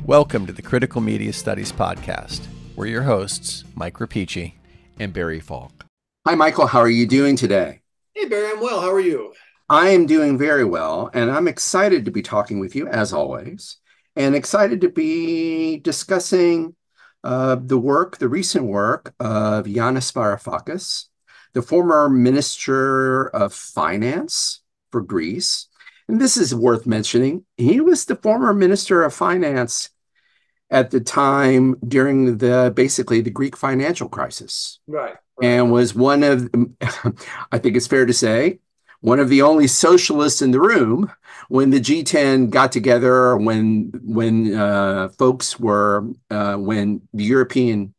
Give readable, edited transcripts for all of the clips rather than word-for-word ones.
Welcome to the Critical Media Studies Podcast. We're your hosts, Mike Rapici and Barry Falk. Hi, Michael. How are you doing today? Hey, Barry. I'm well. How are you? I am doing very well, and I'm excited to be talking with you, as always, and excited to be discussing the recent work of Yanis Varoufakis, the former Minister of Finance for Greece. And this is worth mentioning. He was the former Minister of Finance at the time during basically the Greek financial crisis. Right. And was one of, I think it's fair to say, one of the only socialists in the room when the G10 got together, when the European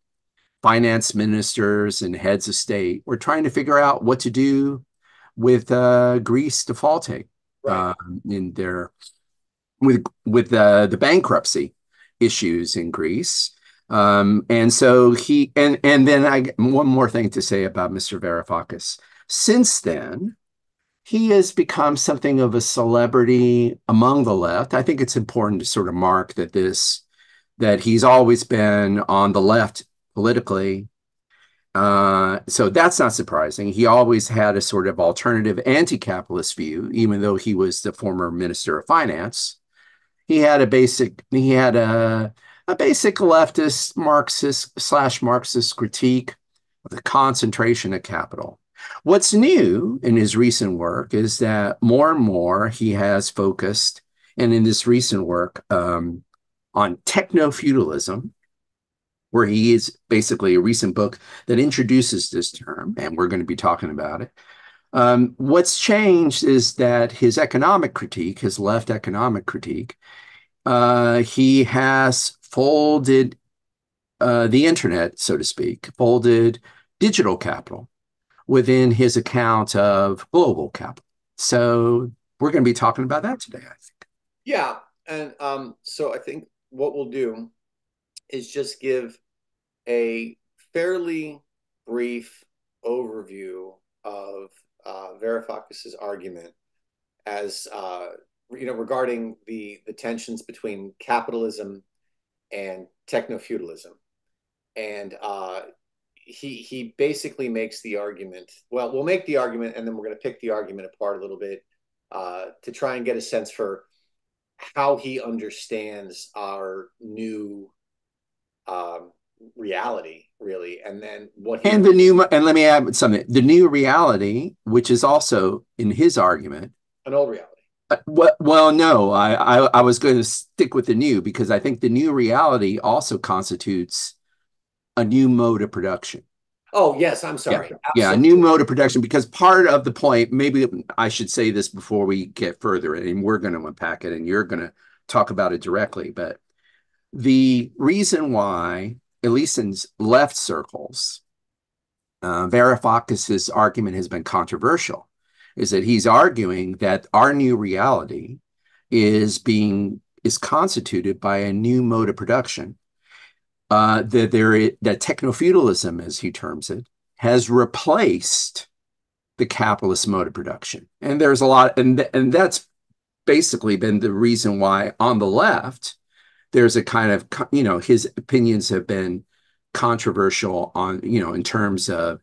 finance ministers and heads of state were trying to figure out what to do with Greece defaulting in their with the bankruptcy issues in Greece. And so one more thing to say about Mr. Varoufakis. Since then, he has become something of a celebrity among the left. I think it's important to sort of mark that he's always been on the left politically. So that's not surprising. He always had a sort of alternative anti-capitalist view, even though he was the former Minister of Finance. He had a basic leftist Marxist critique of the concentration of capital. What's new in his recent work is that more and more he has focused, and in this recent work, on technofeudalism, where he is basically a recent book that introduces this term, and we're going to be talking about it. What's changed is that his left economic critique, he has folded the internet, so to speak, folded digital capital within his account of global capital. So we're going to be talking about that today, I think. Yeah. And so I think what we'll do is just give a fairly brief overview of Varoufakis' argument as regarding the tensions between capitalism and technofeudalism. And he basically makes the argument. Well, we'll make the argument, and then we're going to pick the argument apart a little bit to try and get a sense for how he understands our new reality, really, and then and let me add something. The new reality, which is also in his argument, an old reality. Well, no, I was going to stick with the new because I think the new reality also constitutes a new mode of production. Oh, yes, I'm sorry. Yeah, a new mode of production, because part of the point, maybe I should say this before we get further, and we're going to unpack it and you're going to talk about it directly, but the reason why, at least in left circles, Varoufakis' argument has been controversial is that he's arguing that our new reality is constituted by a new mode of production. That technofeudalism, as he terms it, has replaced the capitalist mode of production. And there's a lot, and that's basically been the reason why on the left, there's a kind of, his opinions have been controversial on, in terms of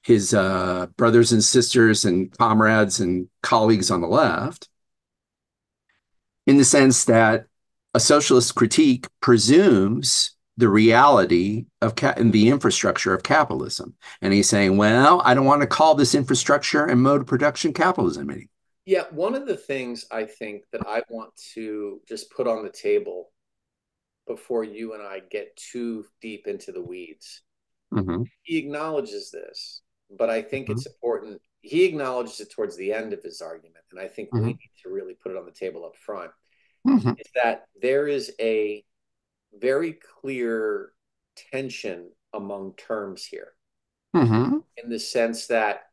his brothers and sisters and comrades and colleagues on the left, in the sense that a socialist critique presumes the reality of and the infrastructure of capitalism. And he's saying, well, I don't want to call this infrastructure and mode of production capitalism anymore. Yeah, one of the things I think that I want to just put on the table before you and I get too deep into the weeds, he acknowledges this, but I think it's important. He acknowledges it towards the end of his argument, and I think we need to really put it on the table up front, is that there is a very clear tension among terms here, in the sense that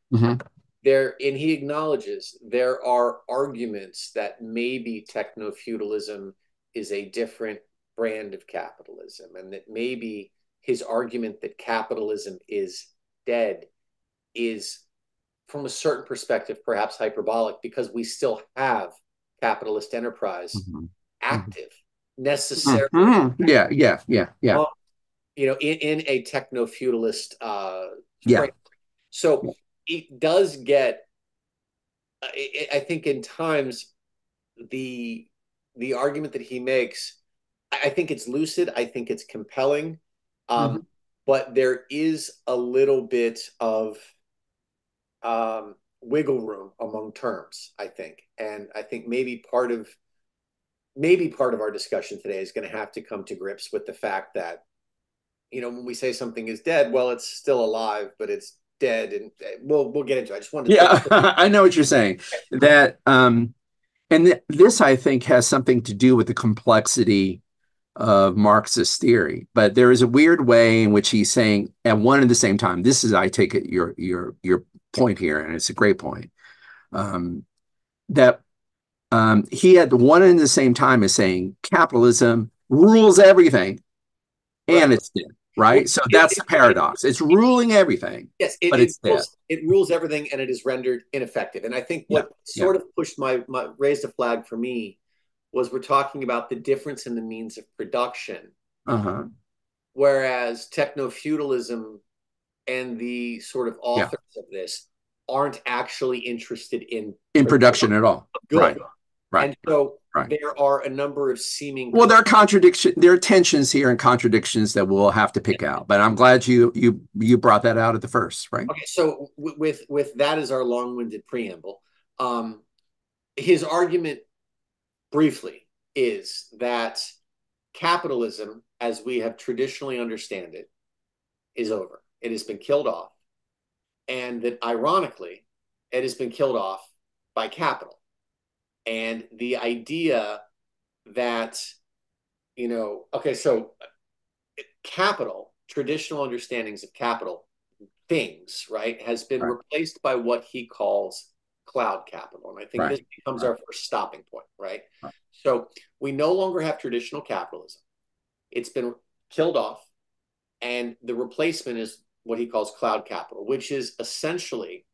he acknowledges there are arguments that maybe technofeudalism is a different brand of capitalism, and that maybe his argument that capitalism is dead is, from a certain perspective, perhaps hyperbolic, because we still have capitalist enterprise active. necessarily, yeah. In a techno-feudalist Yeah. framework. So it does get, I think in times, the argument that he makes, I think it's lucid, I think it's compelling, but there is a little bit of wiggle room among terms, I think. And I think maybe part of our discussion today is going to have to come to grips with the fact that, when we say something is dead, well, it's still alive, but it's dead, and we'll get into it. I just wanted to I know what you're saying. That and this, I think, has something to do with the complexity of Marxist theory. But there is a weird way in which he's saying at one and the same time. This is, I take it, your point here, and it's a great point. That he at the one and the same time is saying capitalism rules everything, and it's dead. Right. So that's the paradox. It's ruling everything. Yes, but it's dead. It rules everything, and it is rendered ineffective. And I think what sort of pushed raised a flag for me was we're talking about the difference in the means of production. Whereas techno-feudalism and the sort of authors of this aren't actually interested in production at all. Good. Right. And so there are a number of seeming. Well, there are tensions here and contradictions that we'll have to pick out. But I'm glad you brought that out at the first, right? Okay, so with that as our long-winded preamble, his argument briefly is that capitalism, as we have traditionally understand it, is over. It has been killed off, and that ironically, it has been killed off by capital. And the idea that, so capital, traditional understandings of capital, things, right, has been replaced by what he calls cloud capital. And I think this becomes our first stopping point, right? So we no longer have traditional capitalism. It's been killed off. And the replacement is what he calls cloud capital, which is essentially,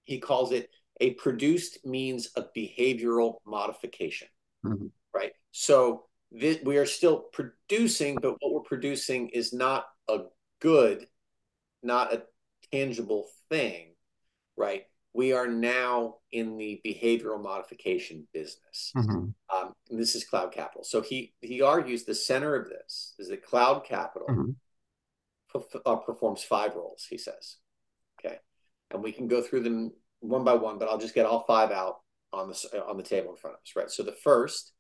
he calls it a produced means of behavioral modification, right? So we are still producing, but what we're producing is not a good, not a tangible thing, right? We are now in the behavioral modification business. And this is cloud capital. So he argues the center of this is that cloud capital performs 5 roles, he says. Okay. And we can go through them one by one, but I'll just get all 5 out on the table in front of us, right? So the first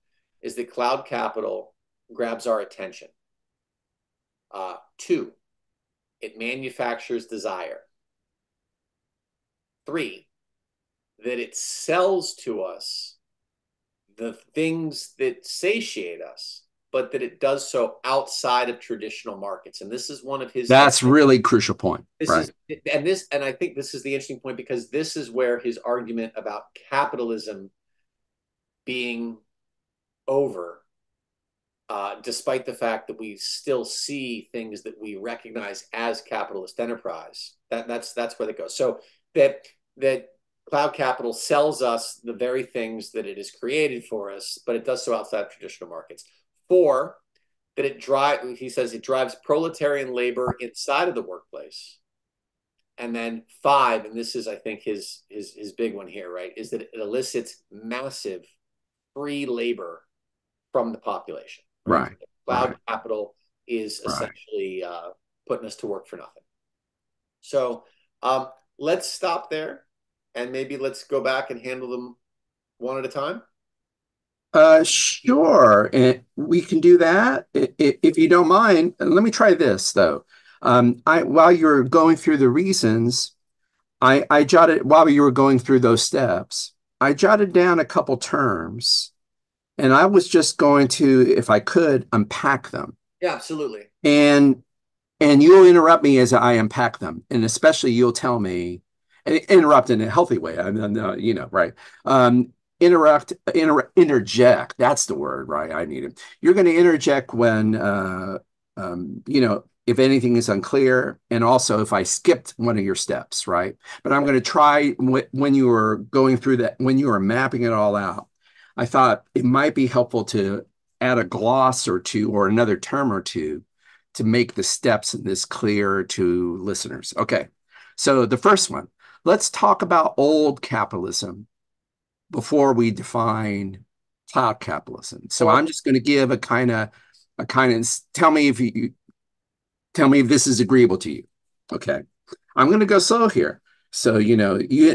is that cloud capital grabs our attention. 2, it manufactures desire. 3, that it sells to us the things that satiate us, but that it does so outside of traditional markets. And this is one of his. That's really crucial point. And I think this is the interesting point, because this is where his argument about capitalism being over, despite the fact that we still see things that we recognize as capitalist enterprise, that's where they go. So that cloud capital sells us the very things that it has created for us, but it does so outside of traditional markets. 4, that he says it drives proletarian labor inside of the workplace. And then 5, and this is, I think, his big one here, right, is that it elicits massive free labor from the population. Right. Cloud capital is essentially putting us to work for nothing. So let's stop there, and maybe let's go back and handle them one at a time. Sure. We can do that if you don't mind. Let me try this though. While you're going through the reasons, I jotted, while you were going through those steps, I jotted down a couple terms, and I was just going to, if I could, unpack them. Yeah, absolutely. And you'll interrupt me as I unpack them, and especially you'll tell me, and interrupt in a healthy way. Right. Interject. That's the word, right? I need it. You're going to interject when, if anything is unclear, and also if I skipped one of your steps, right? But I'm going to try when you were going through that, when you were mapping it all out, I thought it might be helpful to add a gloss or two or another term or two to make the steps in this clear to listeners. Okay, so the first one, let's talk about old capitalism before we define cloud capitalism. So I'm just going to give a kind of tell me if this is agreeable to you. Okay, I'm going to go slow here. So, you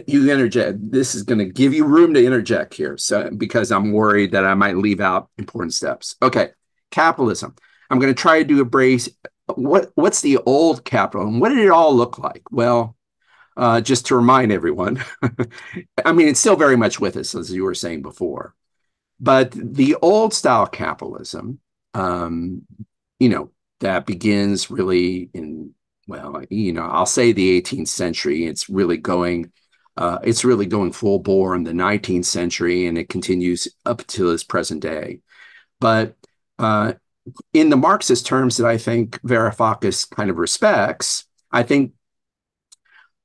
interject. This is going to give you room to interject here. So, because I'm worried that I might leave out important steps. Okay, capitalism. I'm going to try to embrace what's the old capital and what did it all look like? Well, just to remind everyone, I mean, it's still very much with us, as you were saying before. But the old style capitalism, that begins really in, I'll say the 18th century. It's really going full bore in the 19th century, and it continues up to this present day. But in the Marxist terms that I think Varoufakis kind of respects, I think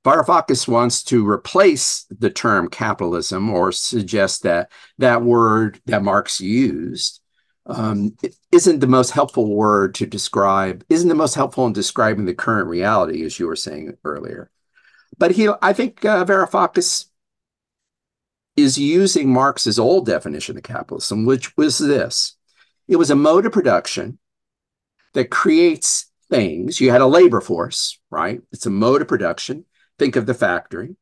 Varoufakis wants to replace the term capitalism, or suggest that that word that Marx used isn't the most helpful word to describe, isn't the most helpful in describing the current reality, as you were saying earlier. But I think Varoufakis is using Marx's old definition of capitalism, which was this. It was a mode of production that creates things. You had a labor force, right? It's a mode of production. Think of the factory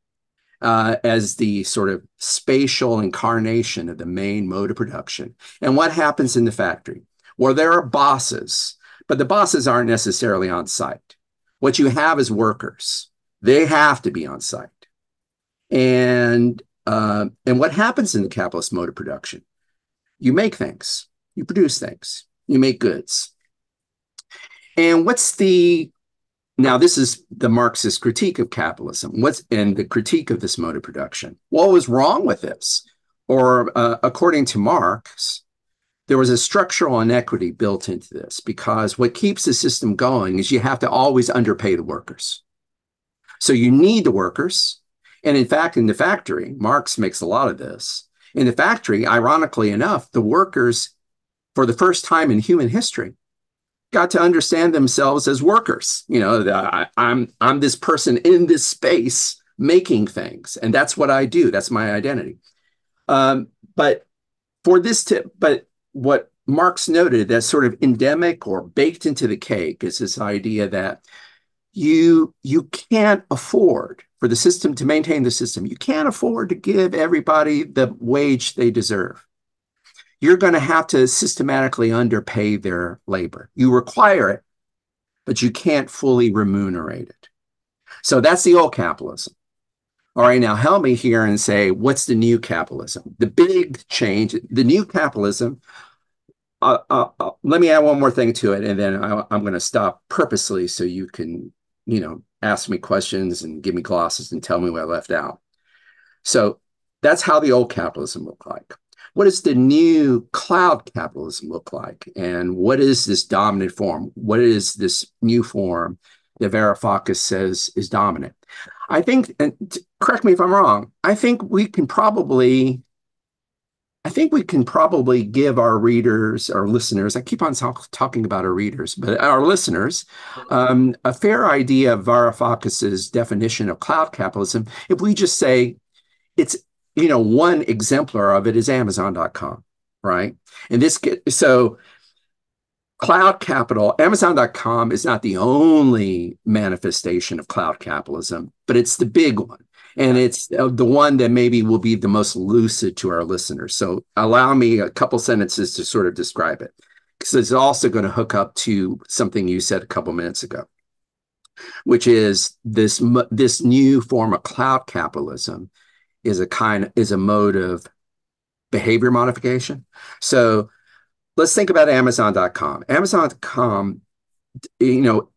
as the sort of spatial incarnation of the main mode of production. And what happens in the factory? Well, there are bosses, but the bosses aren't necessarily on site. What you have is workers. They have to be on site. And what happens in the capitalist mode of production? You make things, you produce things, you make goods. And now this is the Marxist critique of capitalism. And the critique of this mode of production? What was wrong with this? Or according to Marx, there was a structural inequity built into this, because what keeps the system going is you have to always underpay the workers. So you need the workers. And in fact, in the factory, Marx makes a lot of this. In the factory, ironically enough, the workers, for the first time in human history, got to understand themselves as workers. I'm this person in this space making things, and that's what I do. That's my identity. But what Marx noted that's sort of endemic or baked into the cake is this idea that you can't afford, for the system to maintain the system, you can't afford to give everybody the wage they deserve. You're going to have to systematically underpay their labor. You require it, but you can't fully remunerate it. So that's the old capitalism. All right, now help me here and say, what's the new capitalism? The big change, the new capitalism. Let me add one more thing to it, and then I'm going to stop purposely so you can, ask me questions and give me glosses and tell me what I left out. So that's how the old capitalism looked like. What does the new cloud capitalism look like? And what is this dominant form? What is this new form that Varoufakis says is dominant? I think, and correct me if I'm wrong, I think we can probably give our readers, our listeners, I keep on talking about our readers, but our listeners, a fair idea of Varoufakis's definition of cloud capitalism if we just say it's, one exemplar of it is Amazon.com, right? And so cloud capital, Amazon.com is not the only manifestation of cloud capitalism, but it's the big one. And it's the one that maybe will be the most lucid to our listeners. So allow me a couple sentences to sort of describe it, because it's also going to hook up to something you said a couple minutes ago, which is this new form of cloud capitalism is a mode of behavior modification. So let's think about Amazon.com. Amazon.com,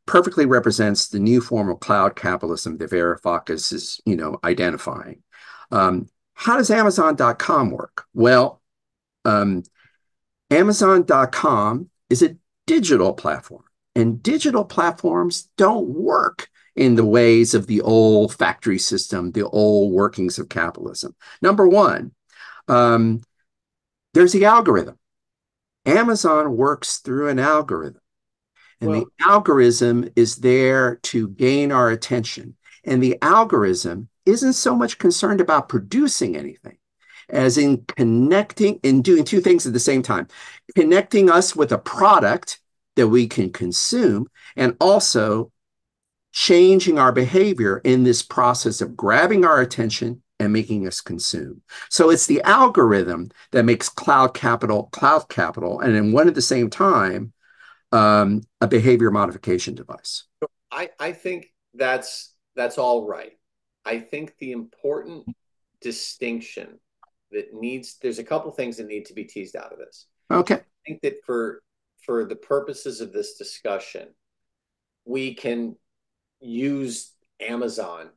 perfectly represents the new form of cloud capitalism that Varoufakis is, identifying. How does Amazon.com work? Well, Amazon.com is a digital platform, and digital platforms don't work in the ways of the old factory system, the old workings of capitalism. Number one, there's the algorithm. Amazon works through an algorithm, and the Well, algorithm is there to gain our attention. And the algorithm isn't so much concerned about producing anything as in connecting and doing two things at the same time, connecting us with a product that we can consume, and also changing our behavior in this process of grabbing our attention and making us consume. So it's the algorithm that makes cloud capital, and in one at the same time, a behavior modification device. I think that's all right. I think the important distinction there's a couple things that need to be teased out of this. Okay. I think that for the purposes of this discussion, we can use Amazon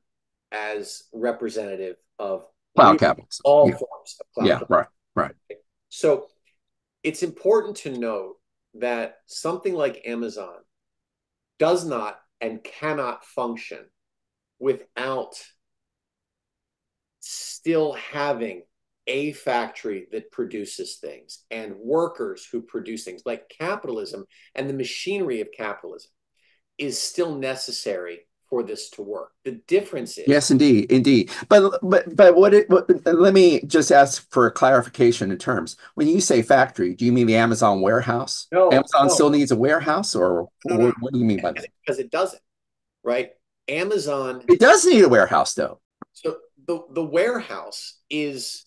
as representative of Cloud really capitalism. all Yeah. forms of cloud Yeah. capitalism. Right. So it's important to note that something like Amazon does not and cannot function without still having a factory that produces things and workers who produce things. Like capitalism and the machinery of capitalism is still necessary for this to work. The difference is, Yes, indeed. But let me just ask for a clarification in terms. When you say factory, do you mean the Amazon warehouse? no, Amazon no, still needs a warehouse, or no, what do you mean by that? because it doesn't, right? Amazon, It does need a warehouse, though. so the warehouse is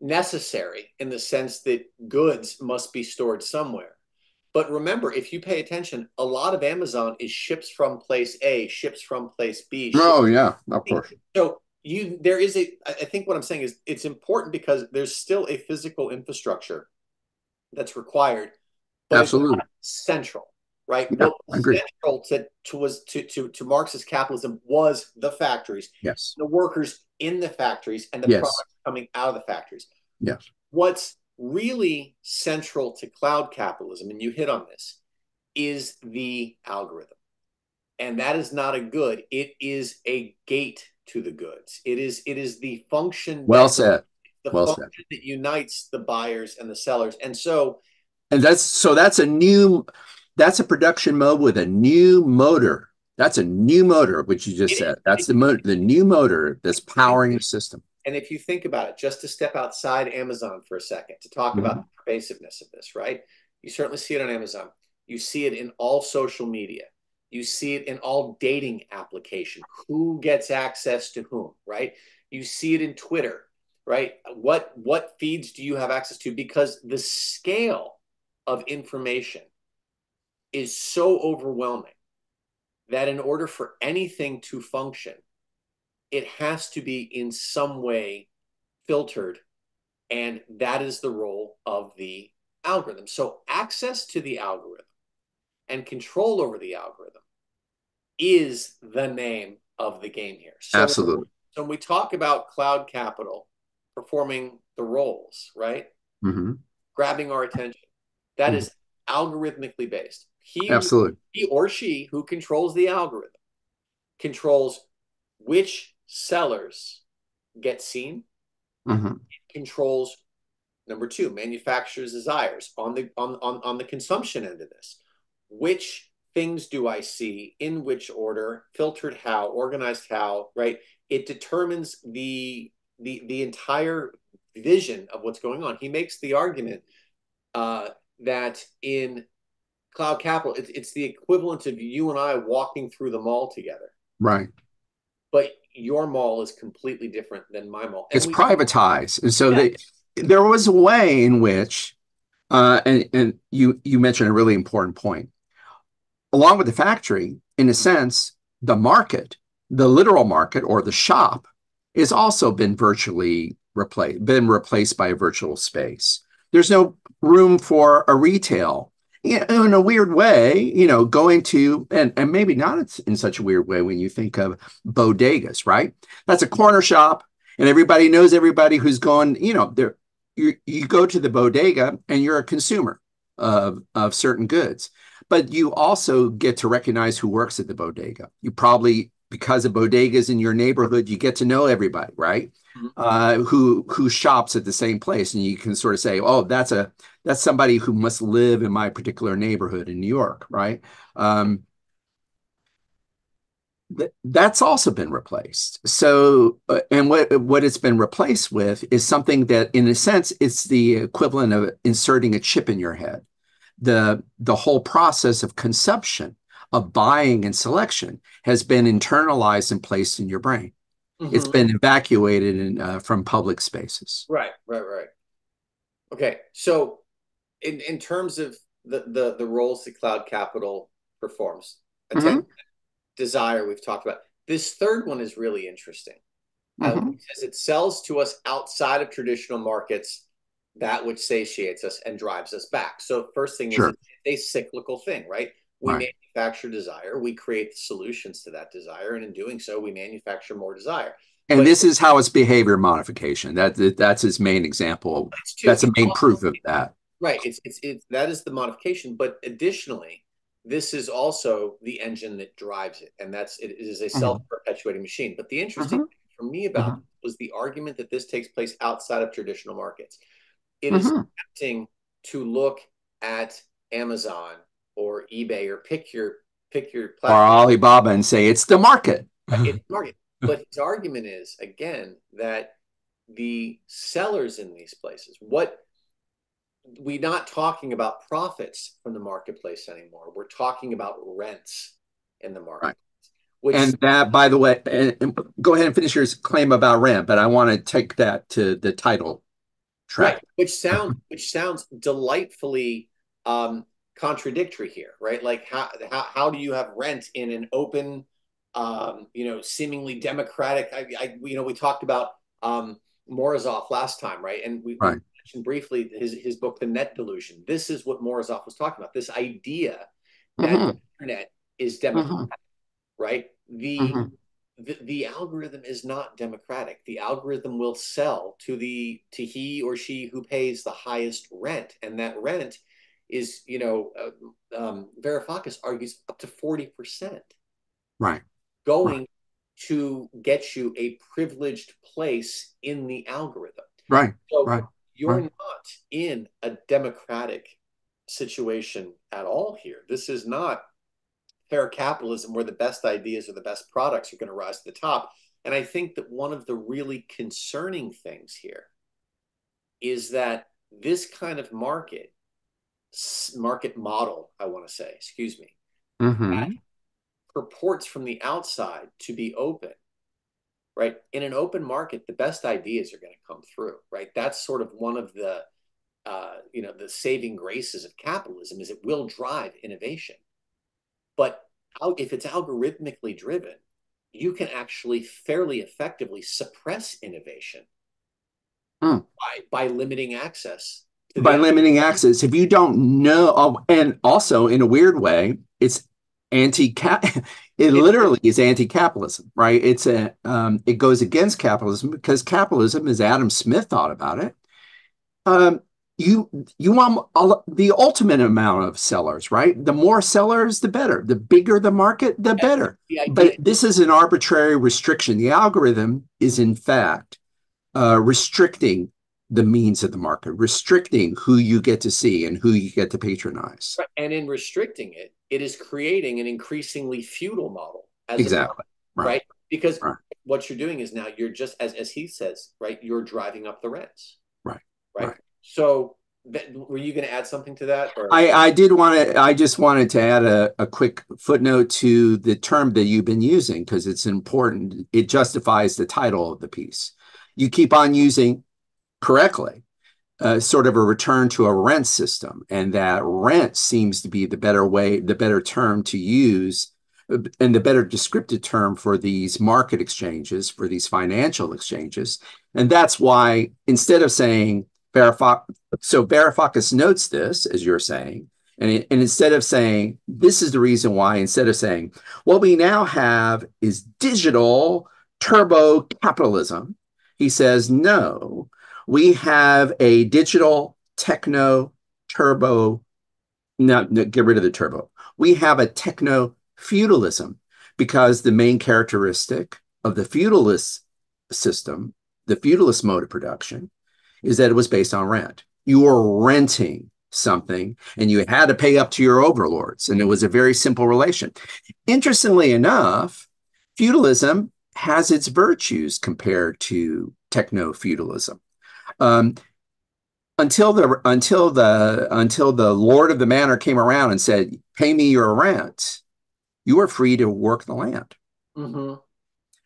necessary in the sense that goods must be stored somewhere. But remember, if you pay attention, a lot of Amazon is ships from place A, ships from place B. Oh, yeah, of course. So I think what I'm saying is it's important because there's still a physical infrastructure that's required, but it's Absolutely. not central, right? Yeah, What I was agree. central to Marxist capitalism was the factories, Yes. the workers in the factories, and the Yes. products coming out of the factories. Yes. What's really central to cloud capitalism, and you hit on this, is the algorithm. And that is not a good. It is a gate to the goods. It is the function Well said. Well said. that unites the buyers and the sellers. And so that's a production mode with a new motor. That's a new motor, which you just said. That's the new motor that's powering the system. And if you think about it, just to step outside Amazon for a second to talk about the pervasiveness of this, right? You certainly see it on Amazon. You see it in all social media. You see it in all dating applications. Who gets access to whom, right? You see it in Twitter, right? What feeds do you have access to? Because the scale of information is so overwhelming that in order for anything to function, it has to be in some way filtered. And that is the role of the algorithm. So access to the algorithm and control over the algorithm is the name of the game here. So Absolutely. when we talk about cloud capital performing the roles, right? Grabbing our attention, that is algorithmically based. Absolutely. He or she who controls the algorithm controls which sellers get seen. It controls, number two, manufacturers' desires on the consumption end of this. Which things do I see, in which order, filtered how, organized how, right? It determines the entire vision of what's going on. He makes the argument that in cloud capital, it's the equivalent of you and I walking through the mall together. Right. But your mall is completely different than my mall. It's privatized. And so there was a way in which, and you mentioned a really important point. Along with the factory, in a sense, the market, the literal market or the shop, has also been replaced by a virtual space. There's no room for a retail. In a weird way, going to, and maybe not in such a weird way when you think of bodegas, right? That's a corner shop, and everybody knows everybody who's gone, there. You go to the bodega and you're a consumer of certain goods, but you also get to recognize who works at the bodega. You probably, because of bodegas in your neighborhood, you get to know everybody, right? who shops at the same place, and you can sort of say, oh, that's somebody who must live in my particular neighborhood in New York, right? That's also been replaced. So, and what it's been replaced with is something that, in a sense, it's the equivalent of inserting a chip in your head. The whole process of consumption, of buying and selection, has been internalized and placed in your brain. It's been evacuated from public spaces. Right. Okay, so in terms of the roles that cloud capital performs, attention, desire, we've talked about. This third one is really interesting because it sells to us outside of traditional markets that which satiates us and drives us back. So first thing is it's a cyclical thing, right? We manufacture desire, we create solutions to that desire, and in doing so, we manufacture more desire. And this is how it's behavior modification. That's his main example. That's the main proof of that. Right. That is the modification. But additionally, this is also the engine that drives it, and it is a self-perpetuating machine. But the interesting thing for me about it was the argument that this takes place outside of traditional markets. It is tempting to look at Amazon or eBay or pick your platform, or Alibaba, and say it's the market. It's the market. But his argument is, again, that the sellers in these places, we're not talking about profits from the marketplace anymore. We're talking about rents in the market. Right. And that, by the way, and go ahead and finish your claim about rent, but I want to take that to the title track. Right, which sounds delightfully contradictory here, right? Like how do you have rent in an open, seemingly democratic? We talked about Morozov last time, right? And we mentioned briefly his book, The Net Delusion. This is what Morozov was talking about. This idea that the internet is democratic, right? The algorithm is not democratic. The algorithm will sell to he or she who pays the highest rent, and that rent is, Varoufakis argues, up to 40%. Right. Going to get you a privileged place in the algorithm. Right. So you're not in a democratic situation at all here. This is not fair capitalism where the best ideas or the best products are going to rise to the top. And I think that one of the really concerning things here is that this kind of market model, I want to say, that purports from the outside to be open, right? In an open market, the best ideas are going to come through, right? That's sort of one of the saving graces of capitalism, is it will drive innovation. But if it's algorithmically driven, you can actually fairly effectively suppress innovation by limiting access. Limiting access. If you don't know, and also in a weird way, it's it literally is anti-capitalism, right? It goes against capitalism, because capitalism, as Adam Smith thought about it, you want the ultimate amount of sellers, right? The more sellers, the better. The bigger the market, the better. But this is an arbitrary restriction. The algorithm is, in fact, restricting the means of the market, restricting who you get to see and who you get to patronize. And in restricting it, it is creating an increasingly feudal model. Right? Because what you're doing is now you're just, as he says, right, you're driving up the rents. Right. So were you going to add something to that? Or? I just wanted to add a quick footnote to the term that you've been using, because it's important. It justifies the title of the piece. You keep on using, correctly, sort of a return to a rent system, and that rent seems to be the better term to use, and the better descriptive term for these market exchanges, for this exchanges. And that's why, instead of saying Varoufakis notes this, as you're saying, and instead of saying, this is the reason why, instead of saying, what we now have is digital turbo capitalism, he says, no, we have a digital techno turbo, no, get rid of the turbo. We have a techno feudalism, because the main characteristic of the feudalist system, the feudalist mode of production is that it was based on rent. You were renting something and you had to pay up to your overlords. And it was a very simple relation. Interestingly enough, feudalism has its virtues compared to techno-feudalism. Until the lord of the manor came around and said, "Pay me your rent," you were free to work the land. Mm-hmm.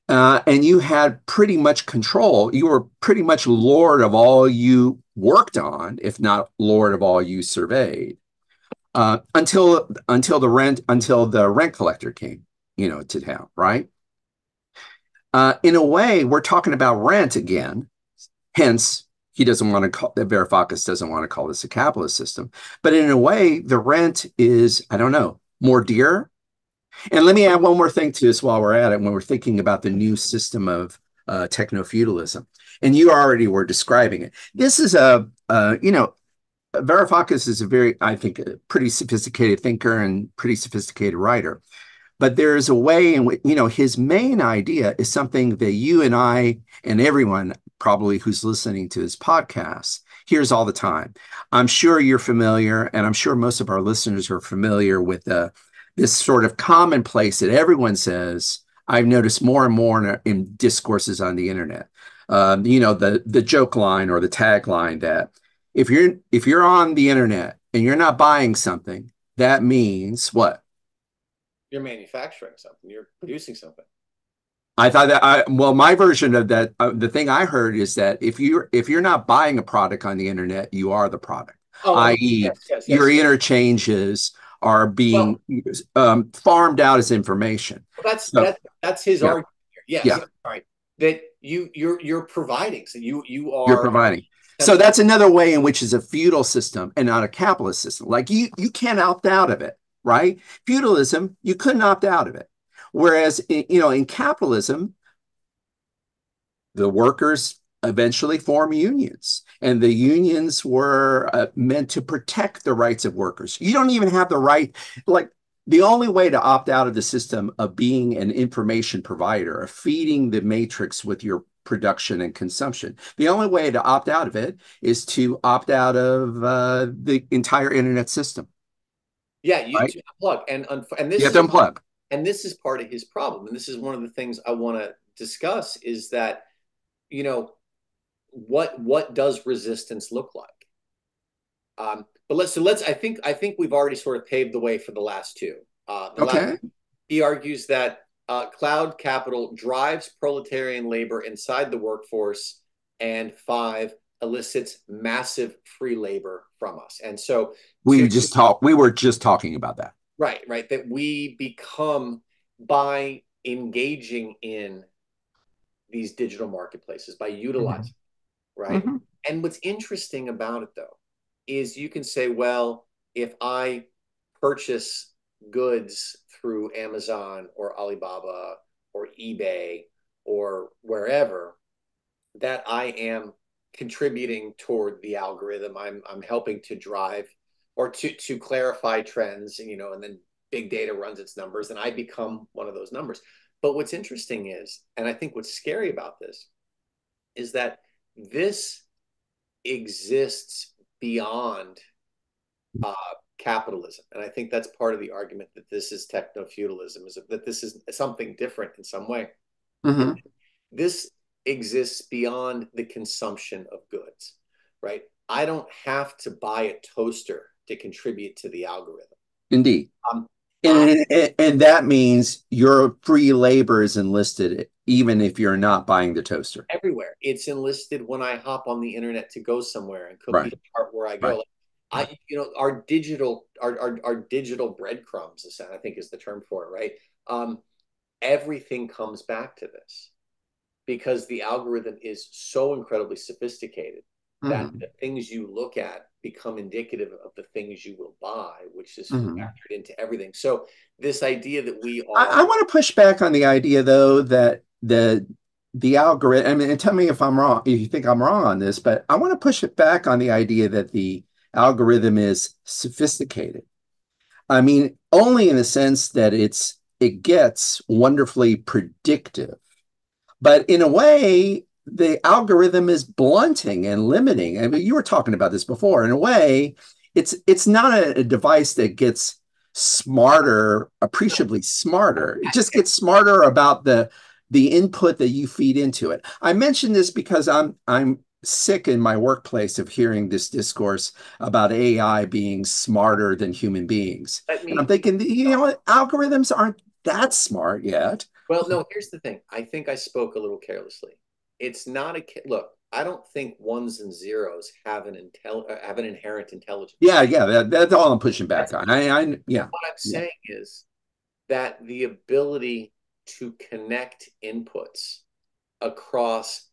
And you had pretty much control. You were pretty much lord of all you worked on, if not lord of all you surveyed, until the rent collector came, to town, right? In a way, we're talking about rent again. Hence, Varoufakis doesn't want to call this a capitalist system. But in a way, the rent is, I don't know, more dear. And let me add one more thing to this while we're at it, when we're thinking about the new system of techno-feudalism. And you already were describing it. This is Varoufakis is I think, a pretty sophisticated thinker and pretty sophisticated writer. But there is a way in which, his main idea is something that you and I and everyone probably who's listening to this podcast hears all the time. I'm sure you're familiar, and I'm sure most of our listeners are familiar with this sort of commonplace that everyone says. I've noticed more and more in discourses on the internet. The joke line or the tagline that if you're on the internet and you're not buying something, that means what? You're manufacturing something. You're producing something. I thought my version of that, the thing I heard is that if you're not buying a product on the internet, you are the product. I.e., yes. your interchanges are being farmed out as information. That's his argument here. Yes, yeah. Right. That you're providing. So you're providing. So that's another way in which is a feudal system and not a capitalist system. Like you can't opt out of it, right? Feudalism, you couldn't opt out of it. Whereas, in capitalism, the workers eventually form unions, and the unions were meant to protect the rights of workers. You don't even have the right, like the only way to opt out of the system of being an information provider, of feeding the matrix with your production and consumption. The only way to opt out of it is to opt out of the entire internet system. Yeah, you right? to unplug, and this you have to unplug. And this is part of his problem. And this is one of the things I want to discuss is that, what does resistance look like? But I think we've already sort of paved the way for the last two. He argues that cloud capital drives proletarian labor inside the workforce, and 5 elicits massive free labor from us. And so we were just talking about that. Right. That we become, by engaging in these digital marketplaces, by utilizing, right? Mm-hmm. And what's interesting about it, though, is you can say, well, if I purchase goods through Amazon or Alibaba or eBay or wherever, that I am contributing toward the algorithm. I'm helping to drive or to clarify trends, and then big data runs its numbers, and I become one of those numbers. But what's interesting is, and I think what's scary about this, is that this exists beyond capitalism. And I think that's part of the argument that this is techno-feudalism, is that this is something different in some way. Mm-hmm. This exists beyond the consumption of goods, right? I don't have to buy a toaster to contribute to the algorithm. Indeed. And that means your free labor is enlisted even if you're not buying the toaster. Everywhere. It's enlisted when I hop on the internet to go somewhere and cookie chart where I go. Like, our digital breadcrumbs, I think is the term for it, right? Everything comes back to this because the algorithm is so incredibly sophisticated that the things you look at become indicative of the things you will buy, which is factored into everything. So this idea that we are... I want to push back on the idea, though, that the algorithm, I mean, and tell me if I'm wrong, if you think I'm wrong on this, but I want to push it back on the idea that the algorithm is sophisticated. I mean, only in the sense that it gets wonderfully predictive. But in a way, the algorithm is blunting and limiting. I mean, you were talking about this before. In a way, it's not a device that gets smarter, appreciably smarter. It just gets smarter about the input that you feed into it. I mention this because I'm sick in my workplace of hearing this discourse about AI being smarter than human beings. And I'm thinking, algorithms aren't that smart yet. Well, no, here's the thing. I think I spoke a little carelessly. It's not look, I don't think ones and zeros have an inherent intelligence. Yeah, that's all I'm pushing back on. Yeah. What I'm saying is that the ability to connect inputs across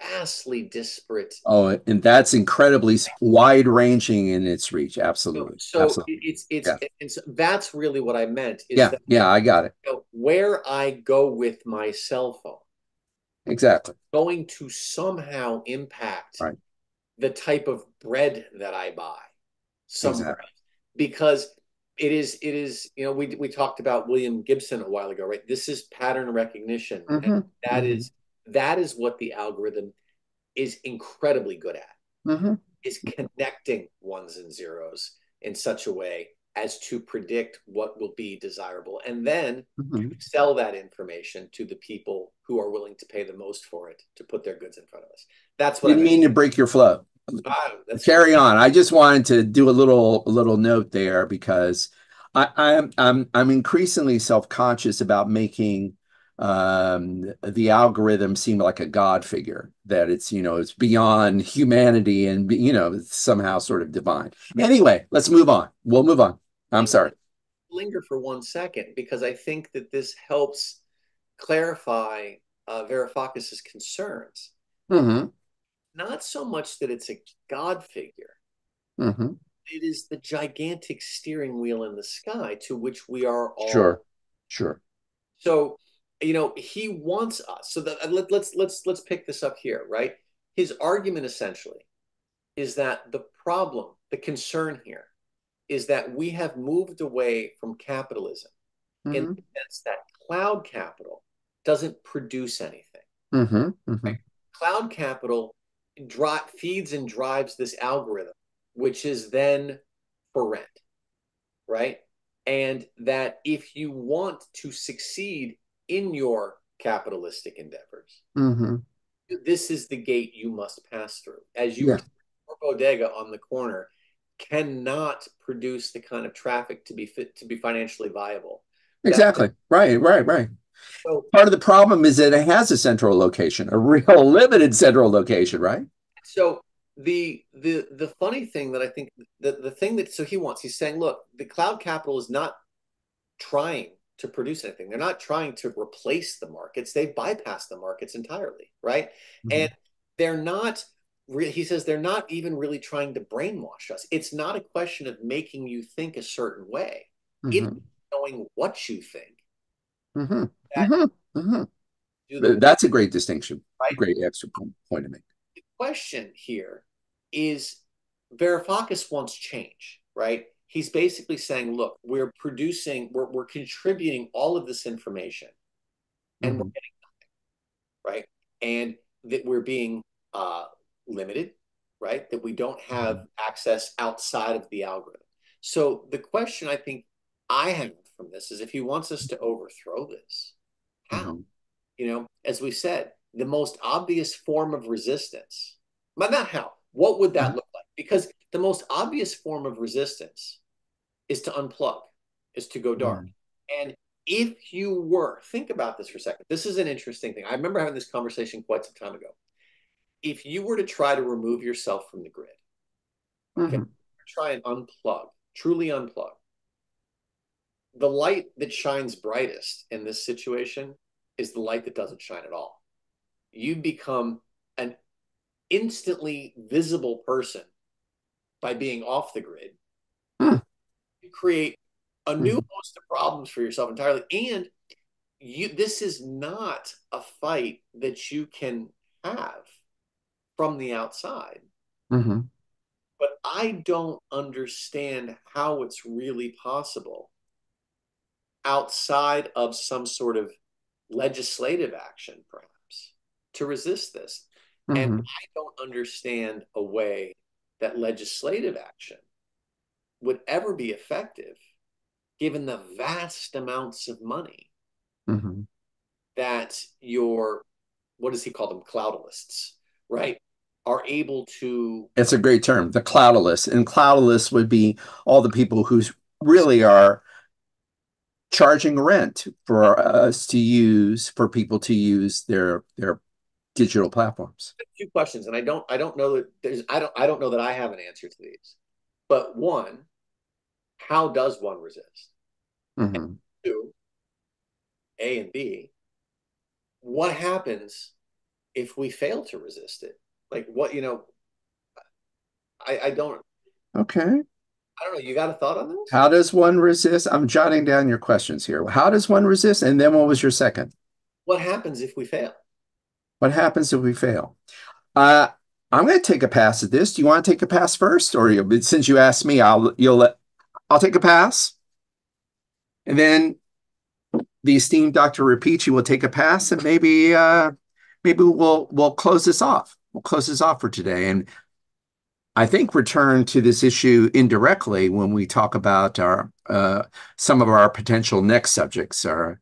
vastly disparate. Oh, and that's incredibly wide ranging in its reach. Absolutely. So Absolutely. it's that's really what I meant is Yeah. that Yeah, I got it. where I go with my cell phone Exactly. going to somehow impact Right. the type of bread that I buy somewhere Exactly. because it is we talked about William Gibson a while ago, right? This is pattern recognition, and that is what the algorithm is incredibly good at, is connecting ones and zeros in such a way as to predict what will be desirable and then to sell that information to the people who are willing to pay the most for it to put their goods in front of us. That's what Didn't mean to break your flow. Carry on. I just wanted to do a little note there because I'm increasingly self-conscious about making the algorithm seem like a god figure, that it's beyond humanity and it's somehow sort of divine. Anyway, let's move on. We'll move on. I'm sorry. Linger for 1 second because I think that this helps clarify Varoufakis' concerns. Not so much that it's a god figure. It is the gigantic steering wheel in the sky to which we are all. Sure. So, he wants us. So let's pick this up here, right? His argument essentially is that the concern here is that we have moved away from capitalism in the sense that cloud capital doesn't produce anything. Right? Cloud capital feeds and drives this algorithm, which is then for rent, right? And that if you want to succeed in your capitalistic endeavors, this is the gate you must pass through. As you were saying, your bodega on the corner cannot produce the kind of traffic to be fit to be financially viable. Exactly. Right. So part of the problem is that it has a central location, a real limited central location, right? So the funny thing that I think the thing that he's saying, look, the cloud capital is not trying to produce anything. They're not trying to replace the markets. They've bypassed the markets entirely, right? And they're not. He says they're not even really trying to brainwash us. It's not a question of making you think a certain way. It's knowing what you think. That's a great distinction. Right? Great extra point to make. The question here is Varoufakis wants change, right? He's basically saying, look, we're contributing all of this information and we're getting nothing, right? And that we're being limited, right? That we don't have access outside of the algorithm. So the question I think I have from this is if he wants us to overthrow this, how? As we said, the most obvious form of resistance, but not how. What would that look like? Because the most obvious form of resistance is to unplug, is to go dark. And if you think about this for a second, this is an interesting thing. I remember having this conversation quite some time ago. If you were to try to remove yourself from the grid, try and unplug, truly unplug, the light that shines brightest in this situation is the light that doesn't shine at all. You become an instantly visible person by being off the grid. You create a new host of problems for yourself entirely. And this is not a fight that you can have from the outside. But I don't understand how it's really possible outside of some sort of legislative action, perhaps, to resist this. And Mm-hmm. I don't understand a way that legislative action would ever be effective given the vast amounts of money Mm-hmm. that your, what does he call them, cloudalists, right, are able to. It's a great term, the cloudalists. And cloudalists would be all the people who really are charging rent for us to use, for people to use their digital platforms. Two questions, and I don't know that there's I don't know that I have an answer to these. But one, how does one resist? Mm-hmm. Two, A and B, what happens if we fail to resist it? Like what, I don't Okay. I don't know. You got a thought on this? How does one resist? I'm jotting down your questions here. How does one resist? And then what was your second? What happens if we fail? What happens if we fail? Uh, I'm going to take a pass at this. Do you want to take a pass first, or since you asked me, I'll take a pass, and then the esteemed Dr. Rapici will take a pass, and maybe we'll close this off. We'll close this off for today, and I think return to this issue indirectly when we talk about our some of our potential next subjects, our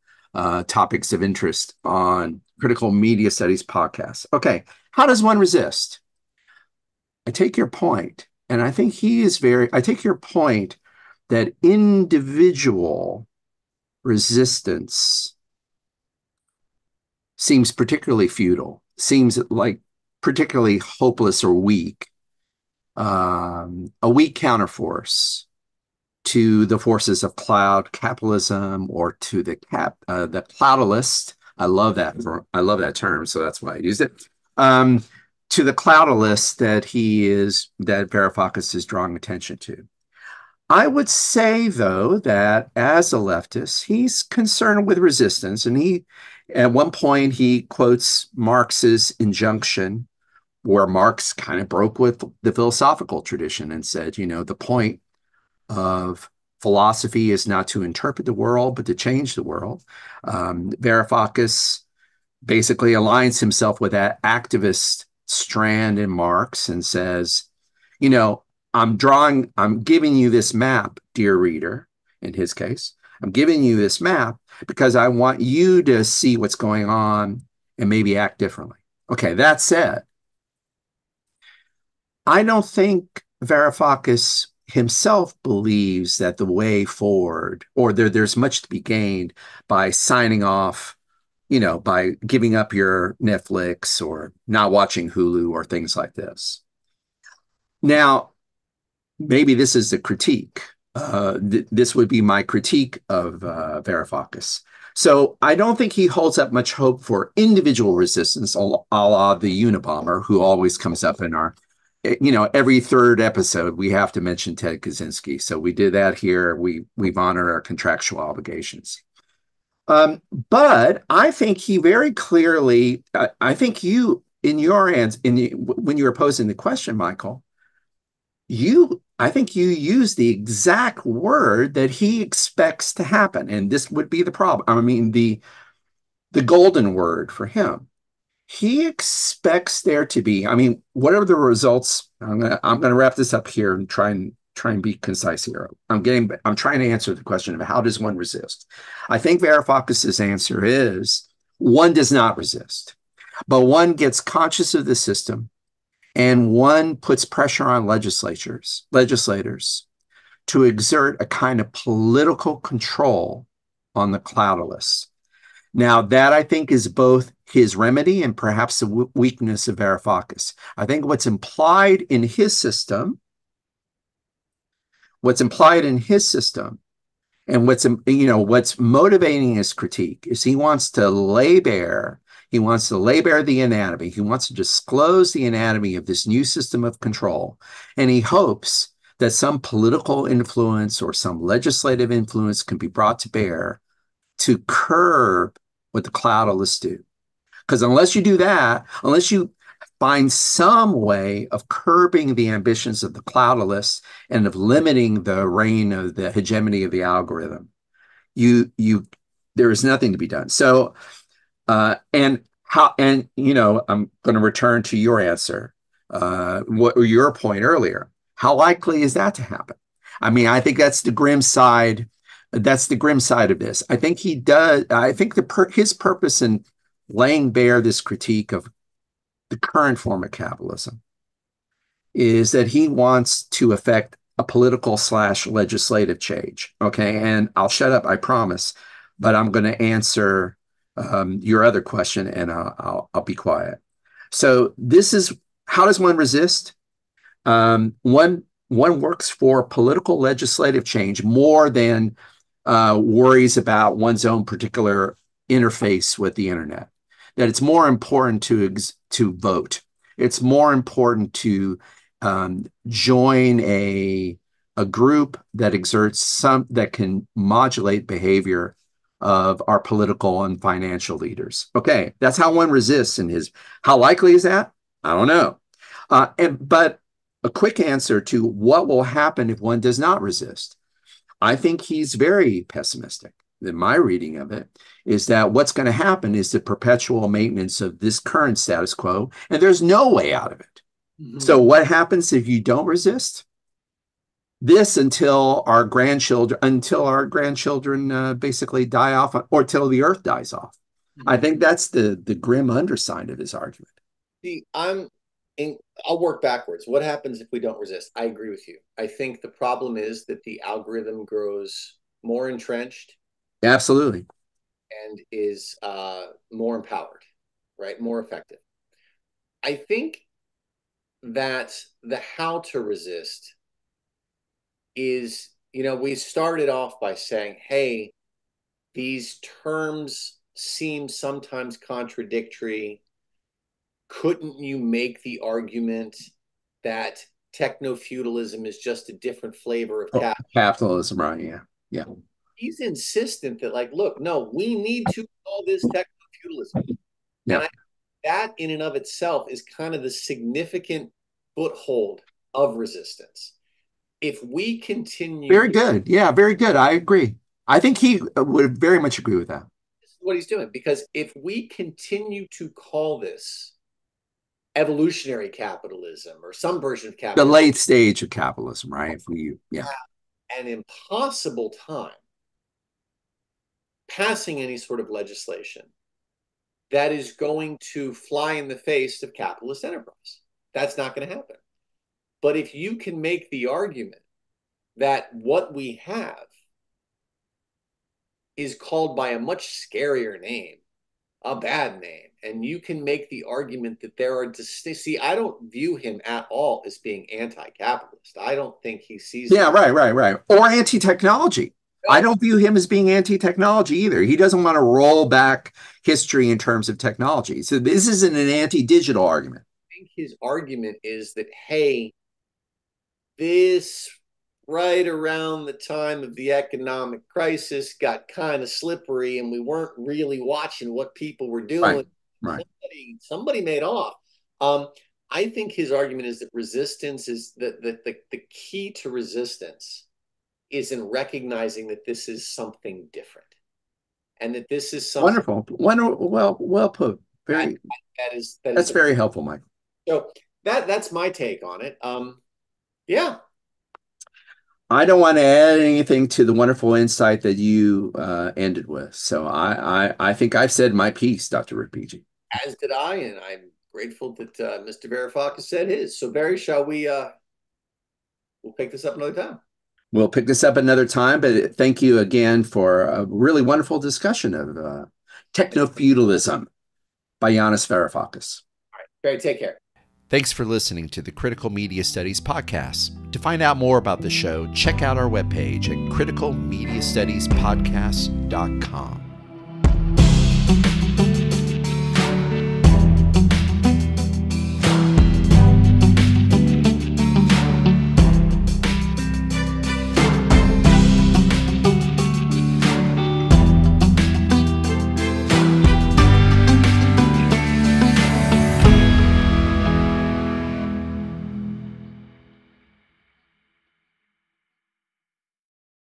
topics of interest on Critical Media Studies podcast. Okay, how does one resist? I take your point, and I think I take your point that individual resistance seems particularly futile, seems like particularly hopeless or weak, a weak counterforce to the forces of cloud capitalism or to the cloudalist. I love that term, so that's why I used it. To the cloudalist that Varoufakis is drawing attention to. I would say, though, that as a leftist, he's concerned with resistance, and at one point he quotes Marx's injunction, where Marx kind of broke with the philosophical tradition and said, the point of philosophy is not to interpret the world, but to change the world. Varoufakis basically aligns himself with that activist strand in Marx and says, I'm giving you this map, dear reader, in his case. I'm giving you this map because I want you to see what's going on and maybe act differently. Okay, that said, I don't think Varoufakis himself believes that the way forward, or there's much to be gained by signing off, by giving up your Netflix or not watching Hulu or things like this. Now, maybe this is the critique. This would be my critique of Varoufakis. So I don't think he holds up much hope for individual resistance, a la the Unabomber, who always comes up in our, every third episode, we have to mention Ted Kaczynski. So we did that here. We've honored our contractual obligations. But I think he very clearly, I think you, in your hands, when you were posing the question, Michael, I think you use the exact word that he expects to happen. And this would be the problem. I mean, the golden word for him. He expects there to be, whatever the results, I'm gonna wrap this up here and try and be concise here. I'm trying to answer the question of how does one resist? I think Varoufakis's answer is one does not resist, but one gets conscious of the system and one puts pressure on legislators to exert a kind of political control on the cloudalists. Now, that I think is both his remedy and perhaps the weakness of Varoufakis. I think what's implied in his system, and what's motivating his critique is he wants to lay bare the anatomy. He wants to disclose the anatomy of this new system of control. And he hopes that some political influence or some legislative influence can be brought to bear to curb what the cloudalists do. Because unless you do that, unless you find some way of curbing the ambitions of the cloudalists and of limiting the reign of the hegemony of the algorithm, there is nothing to be done. So, and I'm going to return to your answer, your point earlier. How likely is that to happen? I mean, I think that's the grim side. That's the grim side of this. I think he does. I think his purpose in laying bare this critique of the current form of capitalism is that he wants to affect a political / legislative change. Okay. And I'll shut up, I promise, but I'm going to answer your other question, and I'll be quiet. So this is, how does one resist? One works for political legislative change more than worries about one's own particular interface with the internet. That it's more important to vote. It's more important to join a group that exerts that can modulate behavior of our political and financial leaders. Okay, that's how one resists. How likely is that? I don't know. But a quick answer to what will happen if one does not resist. I think he's very pessimistic. My reading of it is that what's going to happen is the perpetual maintenance of this current status quo, and there's no way out of it. Mm-hmm. So what happens if you don't resist? This until our grandchildren basically die off, or till the earth dies off. Mm-hmm. I think that's the grim underside of his argument. See, I'll work backwards. What happens if we don't resist? I agree with you. I think the problem is that the algorithm grows more entrenched. Absolutely. And is more empowered, right? More effective. I think that the how to resist is, we started off by saying, hey, these terms seem sometimes contradictory. Couldn't you make the argument that technofeudalism is just a different flavor of capitalism? Right, yeah. Yeah. He's insistent that, look, no, we need to call this technofeudalism. Yeah. And that in and of itself is kind of the significant foothold of resistance. If we continue... Very good. Yeah, very good. I agree. I think he would very much agree with that. This is what he's doing. Because if we continue to call this evolutionary capitalism or some version of capitalism... The late stage of capitalism, right? An impossible time passing any sort of legislation that is going to fly in the face of capitalist enterprise. That's not going to happen. But if you can make the argument that what we have is called by a much scarier name, a bad name, and you can make the argument that there are... See, I don't view him at all as being anti-capitalist. I don't think he sees... Yeah, right. Or anti-technology. No. I don't view him as being anti-technology either. He doesn't want to roll back history in terms of technology. So this isn't an anti-digital argument. I think his argument is that, hey, this right around the time of the economic crisis got kind of slippery and we weren't really watching what people were doing. Right. Somebody made off. I think his argument is that resistance is the key to resistance is in recognizing that this is something different, and that this is something wonderful. Well put. That's very helpful, Mike. So that's my take on it. Yeah. I don't want to add anything to the wonderful insight that you ended with. So I think I've said my piece, Dr. Rapiji. As did I, and I'm grateful that Mr. Varoufakis said his. So Barry, shall we? We'll pick this up another time. We'll pick this up another time, but thank you again for a really wonderful discussion of Technofeudalism by Yanis Varoufakis. All right, Barry, take care. Thanks for listening to the Critical Media Studies podcast. To find out more about the show, check out our webpage at criticalmediastudiespodcast.com.